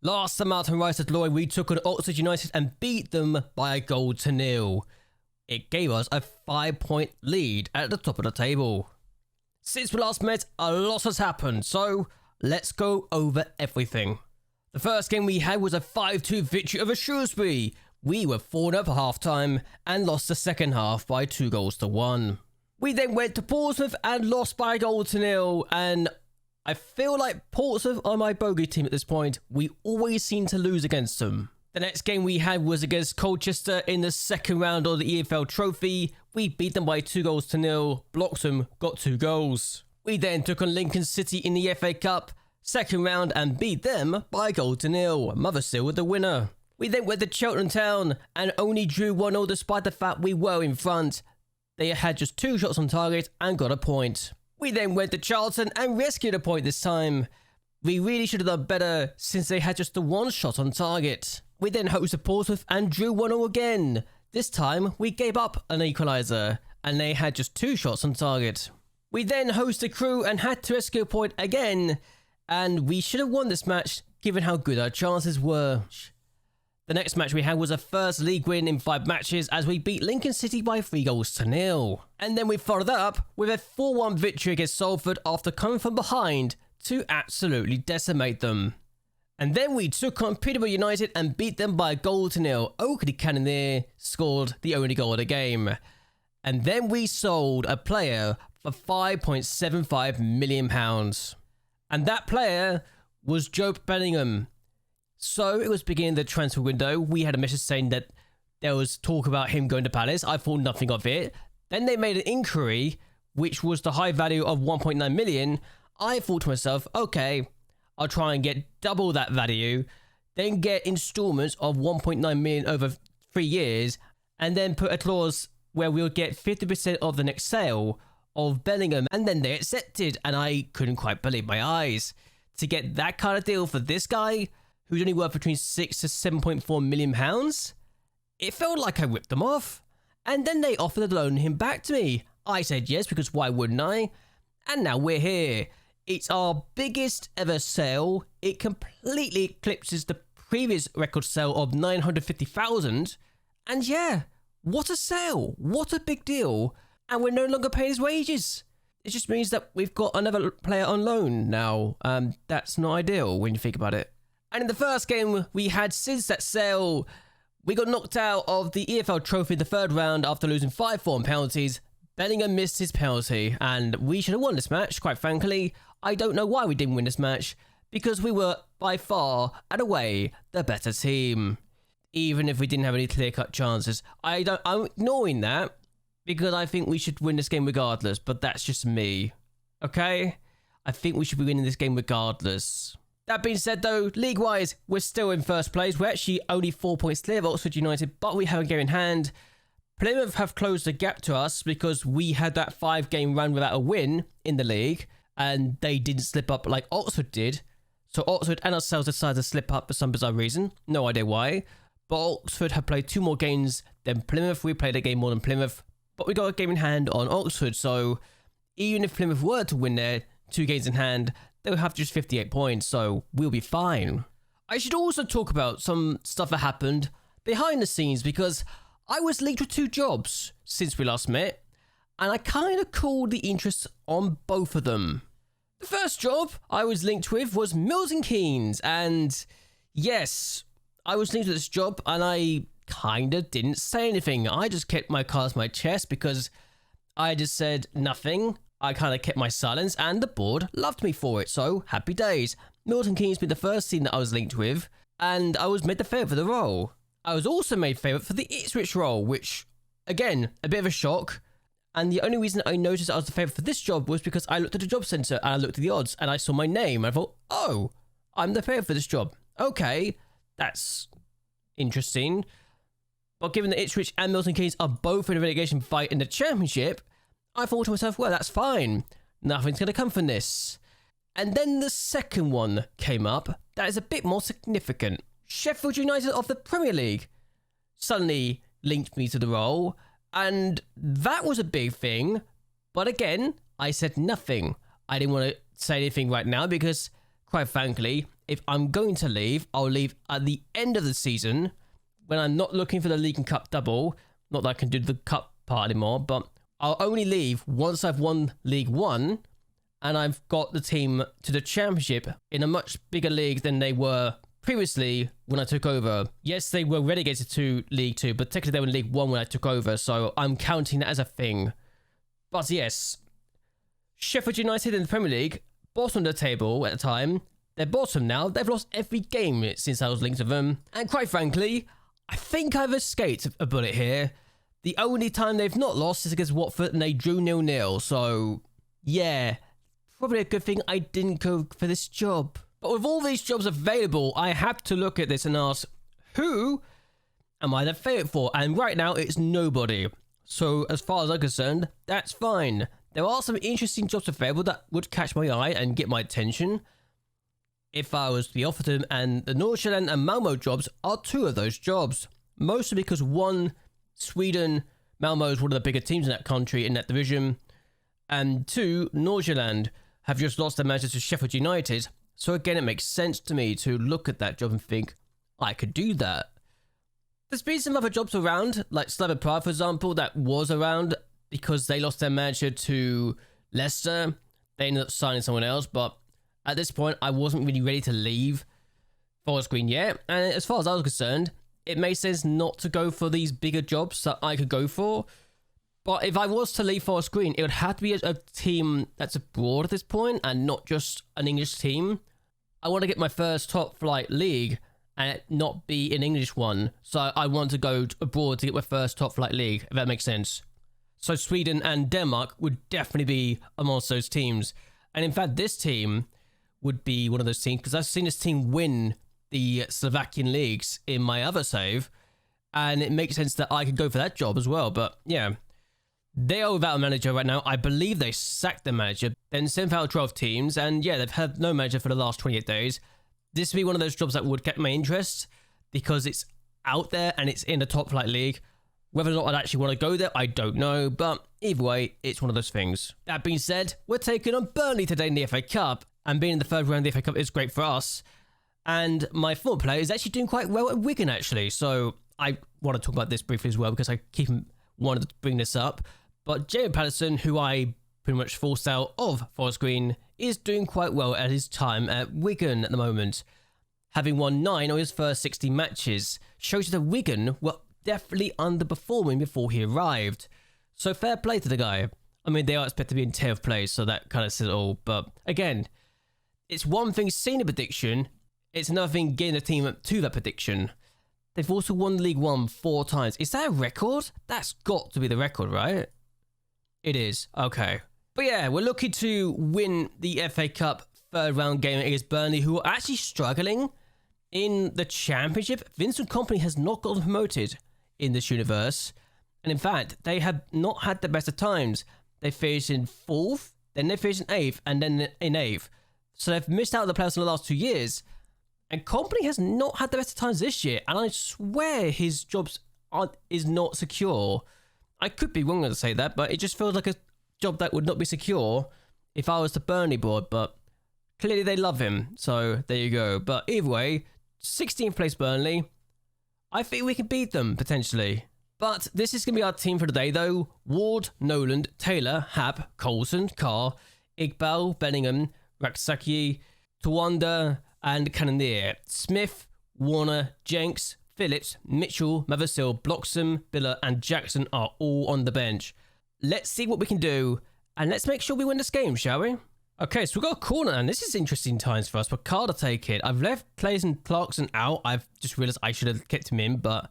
Last time out on Rise of Glory, we took on Oxford United and beat them by a goal to nil. It gave us a 5-point lead at the top of the table. Since we last met, a lot has happened, so let's go over everything. The first game we had was a 5-2 victory over Shrewsbury. We were 4-up at half-time and lost the second half by 2-1. We then went to Portsmouth and lost by a goal to nil, and I feel like Portsmouth are my bogey team at this point. We always seem to lose against them. The next game we had was against Colchester in the second round of the EFL Trophy. We beat them by 2-0. Bloxham got 2 goals. We then took on Lincoln City in the FA Cup second round and beat them by a goal to nil. Mothersill with the winner. We then went to Cheltenham Town and only drew 1-0 despite the fact we were in front. They had just 2 shots on target and got a point. We then went to Charlton and rescued a point this time. We really should have done better since they had just the 1 shot on target. We then hosted Portsmouth and drew 1-0 again. This time we gave up an equaliser and they had just 2 shots on target. We then hosted Crewe and had to rescue a point again, and we should have won this match given how good our chances were. The next match we had was a first league win in 5 matches as we beat Lincoln City by 3-0. And then we followed that up with a 4-1 victory against Salford after coming from behind to absolutely decimate them. And then we took on Peterborough United and beat them by a goal to nil. Oakley Cannoneer scored the only goal of the game. And then we sold a player for £5.75 million. And that player was Joe Bellingham. So it was beginning the transfer window. We had a message saying that there was talk about him going to Palace. I thought nothing of it. Then they made an inquiry, which was the high value of 1.9 million. I thought to myself, okay, I'll try and get double that value, then get installments of 1.9 million over 3 years, and then put a clause where we'll get 50% of the next sale of Bellingham. And then they accepted, and I couldn't quite believe my eyes. To get that kind of deal for this guy, who's only worth between 6 to 7.4 million pounds, it felt like I ripped them off. And then they offered to loan him back to me. I said yes, because why wouldn't I? And now we're here. It's our biggest ever sale. It completely eclipses the previous record sale of 950,000. And yeah, what a sale. What a big deal. And we're no longer paying his wages. It just means that we've got another player on loan now. That's not ideal when you think about it. And in the first game we had since that sale, we got knocked out of the EFL Trophy in the third round after losing 5-4 on penalties. Bellingham missed his penalty, and we should have won this match, quite frankly. I don't know why we didn't win this match, because we were by far and away the better team. Even if we didn't have any clear-cut chances. I'm ignoring that, because I think we should win this game regardless, but that's just me. Okay? I think we should be winning this game regardless. That being said though, league-wise, we're still in first place. We're actually only 4 points clear of Oxford United, but we have a game in hand. Plymouth have closed the gap to us because we had that 5-game run without a win in the league, and they didn't slip up like Oxford did. So Oxford and ourselves decided to slip up for some bizarre reason. No idea why. But Oxford have played 2 more games than Plymouth. We played a game more than Plymouth, but we got a game in hand on Oxford. So even if Plymouth were to win their 2 games in hand, they'll have just 58 points, so we'll be fine. I should also talk about some stuff that happened behind the scenes, because I was linked with 2 jobs since we last met, and I kind of called the interest on both of them. The first job I was linked with was Milton Keynes, and yes, I was linked with this job, and I kind of didn't say anything. I just kept my cards to my chest because I just said nothing. I kind of kept my silence, and the board loved me for it, so happy days. Milton Keynes being the first team that I was linked with, and I was made the favourite for the role. I was also made favourite for the Ipswich role, which, again, a bit of a shock. And the only reason I noticed I was the favourite for this job was because I looked at the job centre and I looked at the odds and I saw my name and I thought, oh, I'm the favourite for this job. Okay, that's interesting. But given that Ipswich and Milton Keynes are both in a relegation fight in the Championship, I thought to myself, well, that's fine. Nothing's going to come from this. And then the second one came up that is a bit more significant. Sheffield United of the Premier League suddenly linked me to the role, and that was a big thing. But again, I said nothing. I didn't want to say anything right now because, quite frankly, if I'm going to leave, I'll leave at the end of the season when I'm not looking for the League and Cup double. Not that I can do the Cup part anymore, but I'll only leave once I've won League 1 and I've got the team to the Championship in a much bigger league than they were previously when I took over. Yes, they were relegated to League 2, but technically they were in League 1 when I took over, so I'm counting that as a thing. But yes, Sheffield United in the Premier League, bottom of the table at the time. They're bottom now. They've lost every game since I was linked to them. And quite frankly, I think I've escaped a bullet here. The only time they've not lost is against Watford and they drew 0-0. So, yeah, probably a good thing I didn't go for this job. But with all these jobs available, I have to look at this and ask, who am I the favourite for? And right now, it's nobody. So, as far as I'm concerned, that's fine. There are some interesting jobs available that would catch my eye and get my attention if I was to be offered them, and the Nordsjælland and Malmo jobs are two of those jobs. Mostly because one, Sweden, Malmo is one of the bigger teams in that country, in that division, and two, Nordsjælland have just lost their manager to Sheffield United, so again it makes sense to me to look at that job and think, I could do that. There's been some other jobs around, like Slavia Prague for example, that was around because they lost their manager to Leicester. They ended up signing someone else, but at this point I wasn't really ready to leave Forest Green yet, and as far as I was concerned, it made sense not to go for these bigger jobs that I could go for. But if I was to leave Forest Green, it would have to be a team that's abroad at this point and not just an English team. I want to get my first top flight league and it not be an English one. So I want to go abroad to get my first top flight league, if that makes sense. So Sweden and Denmark would definitely be amongst those teams. And in fact, this team would be one of those teams because I've seen this team win the Slovakian leagues in my other save. And it makes sense that I could go for that job as well. But yeah, they are without a manager right now. I believe they sacked the manager, then sent out 12 teams. And yeah, they've had no manager for the last 28 days. This would be one of those jobs that would get my interest because it's out there and it's in the top flight league. Whether or not I'd actually want to go there, I don't know. But either way, it's one of those things. That being said, we're taking on Burnley today in the FA Cup. And being in the third round of the FA Cup is great for us. And my former player is actually doing quite well at Wigan, actually. So I want to talk about this briefly as well because I keep wanting to bring this up. But Jamie Patterson, who I pretty much forced out of Forest Green, is doing quite well at his time at Wigan at the moment. Having won 9 of his first 60 matches, shows you that Wigan were definitely underperforming before he arrived. So fair play to the guy. I mean, they are expected to be in 10th place, so that kind of says it all. But again, it's one thing seeing a prediction, it's another thing getting the team up to that prediction. They've also won League 1 4 times. Is that a record? That's got to be the record, right? It is. Okay. But yeah, we're looking to win the FA Cup third round game against Burnley, who are actually struggling in the Championship. Vincent Kompany has not gotten promoted in this universe. And in fact, they have not had the best of times. They finished in 4th, then they finished in 8th, and then in 8th. So they've missed out on the playoffs in the last 2 years. And Kompany has not had the best of times this year. And I swear his job is not secure. I could be wrong to say that, but it just feels like a job that would not be secure if I was the Burnley board. But clearly they love him. So there you go. But either way, 16th place Burnley. I think we can beat them, potentially. But this is going to be our team for today, though. Ward, Noland, Taylor, Hab, Coulson, Carr, Iqbal, Bellingham, Raksaki, Tawanda, and Cannoneer. Smith, Warner, Jenks, Phillips, Mitchell, Mavasil, Bloxham, Biller, and Jackson are all on the bench. Let's see what we can do, and let's make sure we win this game, shall we? Okay, so we've got a corner, and this is interesting times for us. But Carter take it. I've left Clayton Clarkson out. I've just realised I should have kept him in, but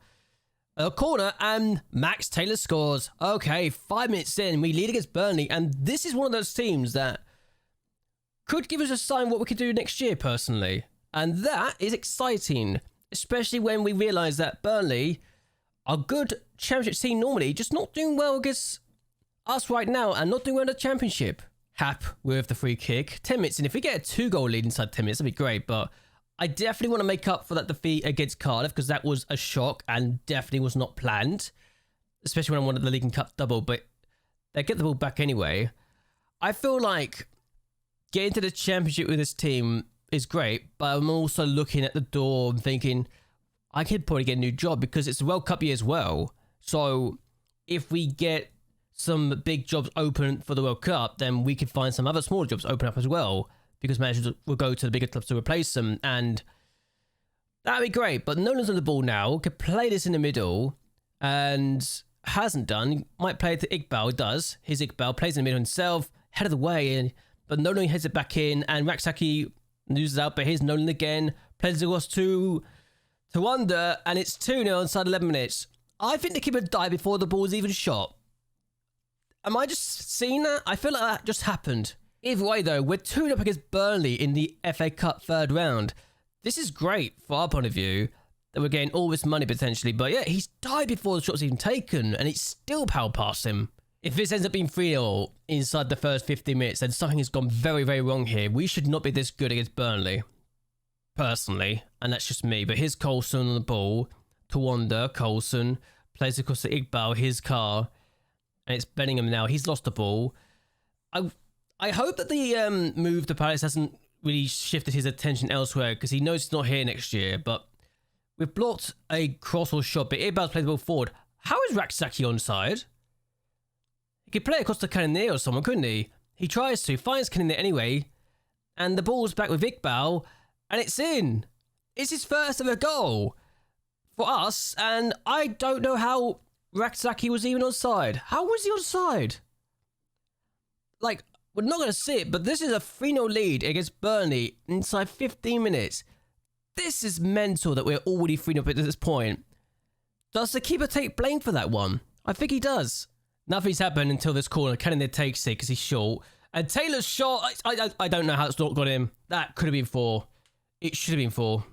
a corner, and Max Taylor scores. Okay, 5 minutes in, we lead against Burnley, and this is one of those teams that could give us a sign what we could do next year, personally. And that is exciting, especially when we realise that Burnley are a good Championship team normally, just not doing well against us right now, and not doing well in the Championship. Hap with the free kick. 10 minutes, and if we get a 2-goal lead inside 10 minutes, that'd be great, but I definitely want to make up for that defeat against Cardiff, because that was a shock and definitely was not planned, especially when I wanted the League and Cup double, but they get the ball back anyway. I feel like getting to the Championship with this team is great, but I'm also looking at the door and thinking I could probably get a new job because it's the World Cup year as well. So if we get some big jobs open for the World Cup, then we could find some other smaller jobs open up as well, because managers will go to the bigger clubs to replace them, and that'd be great. But Nolan's on the ball now, could play this in the middle, and hasn't done. Might play it to Iqbal, does. His Iqbal plays in the middle himself, head of the way, but Nolan heads it back in, and Raksaki loses out, but here's Nolan again, plays it across to Wonder, and it's 2-0 inside 11 minutes. I think the keeper died before the ball was even shot. Am I just seeing that? I feel like that just happened. Either way though, we're 2-0 against Burnley in the FA Cup third round. This is great for our point of view, that we're getting all this money potentially, but yeah, he's died before the shot's even taken, and it's still powered past him. If this ends up being 3-0 inside the first 50 minutes, then something has gone very, very wrong here. We should not be this good against Burnley, personally, and that's just me. But here's Coulson on the ball to Wanda. Coulson plays across to Iqbal, his car, and it's Bellingham now. He's lost the ball. I hope that the move to Palace hasn't really shifted his attention elsewhere, because he knows he's not here next year. But we've blocked a cross or shot, but Iqbal's played the ball forward. How is Raksaki onside? He could play across to Kanane or someone, couldn't he? He tries to, finds Kanane anyway, and the ball's back with Iqbal, and it's in. It's his first ever goal for us, and I don't know how Raksaki was even onside. How was he onside? Like, we're not going to see it, but this is a 3-0 lead against Burnley inside 15 minutes. This is mental that we're already 3-0 at this point. Does the keeper take blame for that one? I think he does. Nothing's happened until this corner. Kanane takes it because he's short. And Taylor's shot, I don't know how it's not got him. That could have been 4. It should have been 4.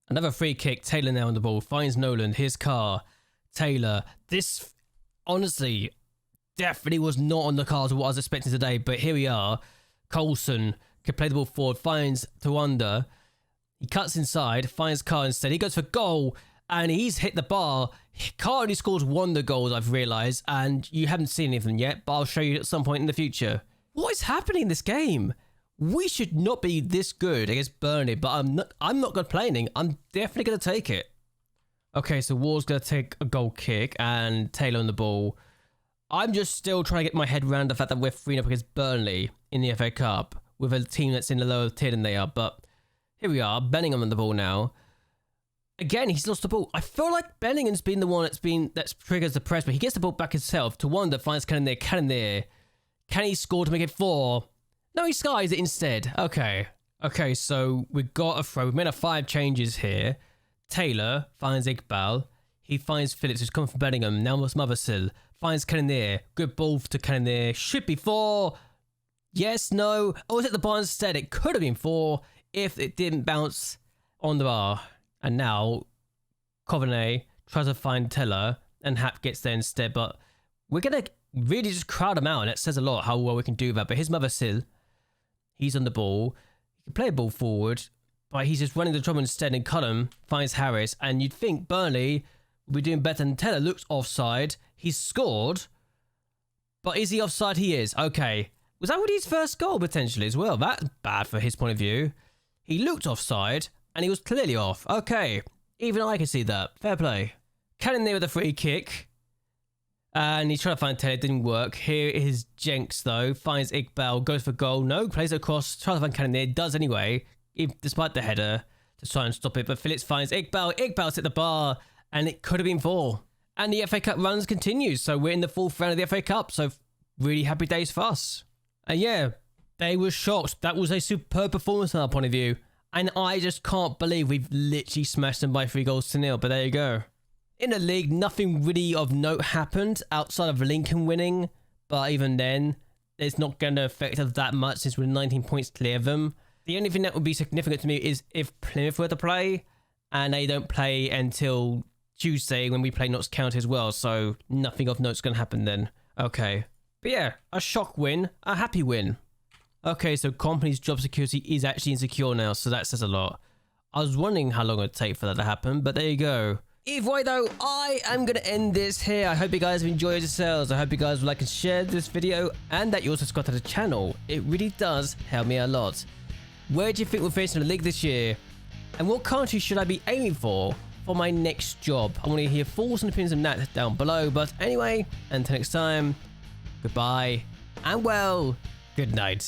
Another free kick. Taylor now on the ball. Finds Nolan. His car. Taylor. This, honestly, definitely was not on the cards of what I was expecting today. But here we are. Coulson can play the ball forward. Finds Tawanda. He cuts inside. Finds Carr instead. He goes for goal. And he's hit the bar. Carr only scores 1 of the goals, I've realised, and you haven't seen any of them yet, but I'll show you at some point in the future. What is happening in this game? We should not be this good against Burnley, but I'm not complaining. I'm definitely going to take it. Okay, so Ward's going to take a goal kick, and Taylor on the ball. I'm just still trying to get my head around the fact that we're 3-0 against Burnley in the FA Cup, with a team that's in the lower tier than they are, but here we are, Bellingham on the ball now. Again, he's lost the ball. I feel like Bellingham's been the one that's triggers the press, but he gets the ball back himself. To Wanda, finds Kanane. Kanane. Can he score to make it 4? No, he skies it instead. Okay. Okay, so we got a throw. We've made 5 changes here. Taylor finds Iqbal. He finds Phillips, who's coming from Bellingham. Now it's Mothersill. Finds Kanane. Good ball to Kanane. Should be 4. Yes, no. Oh, was it the bar instead? It could have been 4 if it didn't bounce on the bar. And now, Coveney tries to find Teller, and Hap gets there instead. But we're going to really just crowd him out, and it says a lot how well we can do that. But here's Mothersill. He's on the ball. He can play a ball forward, but he's just running the trouble instead. And Cullum finds Harris. And you'd think Burnley would be doing better than Teller. Looks offside. He's scored. But is he offside? He is. Okay. Was that really his first goal, potentially, as well? That's bad for his point of view. He looked offside. And he was clearly off. Okay. Even I can see that. Fair play. Cannon there with a free kick. And he's trying to find Taylor. It didn't work. Here is Jenks, though. Finds Iqbal. Goes for goal. No. Plays it across. Tries to find Cannon there. Does anyway. Despite the header. To try and stop it. But Phillips finds Iqbal. Iqbal's hit the bar. And it could have been 4. And the FA Cup runs continues. So we're in the 4th round of the FA Cup. So really happy days for us. And yeah. They were shocked. That was a superb performance from our point of view. And I just can't believe we've literally smashed them by 3-0. But there you go. In the league, nothing really of note happened outside of Lincoln winning. But even then, it's not going to affect us that much since we're 19 points clear of them. The only thing that would be significant to me is if Plymouth were to play. And they don't play until Tuesday when we play Notts County as well. So nothing of note's going to happen then. Okay. But yeah, a shock win. A happy win. Okay, so company's job security is actually insecure now, so that says a lot. I was wondering how long it would take for that to happen, but there you go. Either way though, I am going to end this here. I hope you guys have enjoyed yourselves. I hope you guys would like and share this video, and that you also subscribe to the channel. It really does help me a lot. Where do you think we'll finish in the league this year? And what country should I be aiming for my next job? I want to hear thoughts and opinions on that down below. But anyway, until next time, goodbye and well, good night.